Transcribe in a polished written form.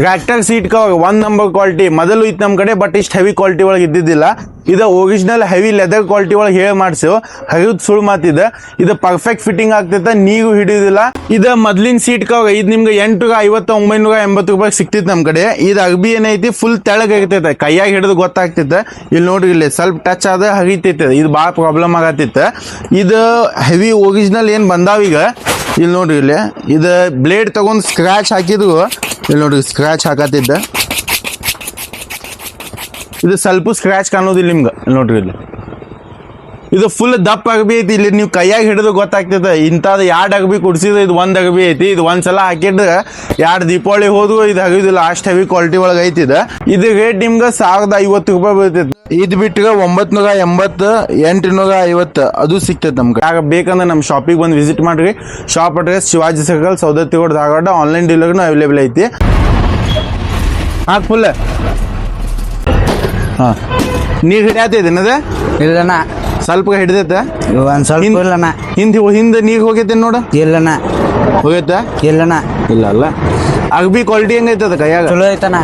Tractor seat cover 1 number quality ಮೊದಲು ಇತ್ತು ನಮ್ಮ ಕಡೆ, ಬಟ್ ಇಷ್ಟು ಹೆವಿ ಕ್ವಾಲಿಟಿ ಒಳಗೆ ಇದ್ದಿದ್ದಿಲ್ಲ. ಇದು ಒರಿಜಿನಲ್ ಹೆವಿ ಲೆದರ್ ಕ್ವಾಲಿಟಿ ಒಳಗೆ ಹೇಳಿ ಮಾಡಿಸೇವು, ಹರಿದ್ ಸುಳ್ಳು ಮಾತಿದೆ. ಇದು ಪರ್ಫೆಕ್ಟ್ ಫಿಟ್ಟಿಂಗ್ ಆಗ್ತೈತೆ, ನೀರು ಹಿಡಿಯೋದಿಲ್ಲ. ಇದು ಮೊದ್ಲಿನ ಸೀಟ್ ಕವರ್ ಇದು ನಿಮ್ಗೆ 850 980 ರೂಪಾಯಿ ಸಿಕ್ತಿತ್ತು ನಮ್ಮ ಕಡೆ. ಇದು ಅರ್ಬಿ ಏನೈತಿ ಫುಲ್ ತೆಳಗಾಗ್ತೈತೆ, ಕೈಯಾಗ ಹಿಡಿದು ಗೊತ್ತಾಗ್ತೈತೆ. ಇಲ್ಲಿ ನೋಡ್ರಿ, ಇಲ್ಲಿ ಸ್ವಲ್ಪ ಟಚ್ ಆದ ಹರಿತೈತೆ, ಇದು ಭಾಳ ಪ್ರಾಬ್ಲಮ್ ಆಗತ್ತೈತೆ. ಇದು ಹೆವಿ ಒರಿಜಿನಲ್ ಏನು ಬಂದಾವೀಗ, ಇಲ್ಲಿ ನೋಡ್ರಿ, ಇಲ್ಲಿ ಇದು ಬ್ಲೇಡ್ ತಗೊಂಡು ಸ್ಕ್ರಾಚ್ ಹಾಕಿದ್ರು, ಇಲ್ಲಿ ನೋಡ್ರಿ ಸ್ಕ್ರಾಚ್ ಹಾಕತ್ತಿದ್ದ. ಇದು ಸ್ವಲ್ಪ ಸ್ಕ್ರಾಚ್ ಕಾಣೋದಿಲ್ಲ ನಿಮ್ಗೆ, ಇಲ್ಲಿ ನೋಡ್ರಿ ಇಲ್ಲಿ. ಇದು ಫುಲ್ ದಪ್ಪ ಅಗಬಿ ಐತಿ, ಇಲ್ಲಿ ನೀವು ಕೈಯಾಗ ಹಿಡಿದು ಗೊತ್ತಾಗ್ತೈತೆ. ಇಂಥದ್ದು 2 ಅಗಬಿ ಕುಡಿಸಿದ್ರೆ ಇದು 1 ಅಗಬಿ ಐತಿ. ಇದು ಒಂದ್ಸಲ ಹಾಕಿದ್ರೆ 2 ದೀಪಾವಳಿ ಹೋದ್ವು ಇದು ಹರಿದಿಲ್ಲ, ಅಷ್ಟು ಹೆವಿ ಕ್ವಾಲಿಟಿ ಒಳಗೆ ಐತಿ. ಇದು ರೇಟ್ ನಿಮ್ಗೆ 1050 ರೂಪಾಯಿ ಬೀಳ್ತೈತೆ. ಇದು ಬಿಟ್ಟರೆ 980 850 ಅದು ಸಿಗ್ತೈತೆ ನಮ್ಗೆ. ಆಗ ಬೇಕಂದ್ರೆ ನಮ್ಮ ಶಾಪಿಗೆ ಬಂದು ವಿಸಿಟ್ ಮಾಡ್ರಿ. Shop address Shivaji circle, Saundatti road, Dharwad. Online ಡೆಲಿವರಿನೂ ಅವೈಲೇಬಲ್ ಐತಿ. ಹಾಂ ಫುಲ್ ಹಾಂ ನೀರು ಹಿಡಿಯತ್ತೈತೇನದ? ಇಲ್ಲಣ್ಣ, ಸ್ವಲ್ಪ ಹಿಡ್ದೈತೆ ಒಂದ್ ಸ್ವಲ್ಪ ಇಲ್ಲಣ್ಣ. ಹಿಂದೆ ನೀರು ಹೋಗೈತೆ ನೋಡು. ಇಲ್ಲಣ್ಣ, ಹೋಗೈತೆ ಇಲ್ಲಣ್ಣ. ಇಲ್ಲ ಅಲ್ಲ. ಅಗ್ಬಿ ಕ್ವಾಲಿಟಿ ಹೆಂಗೈತದ ಕೈಯಾಗ? ಚಲೋ ಐತಣ್ಣ.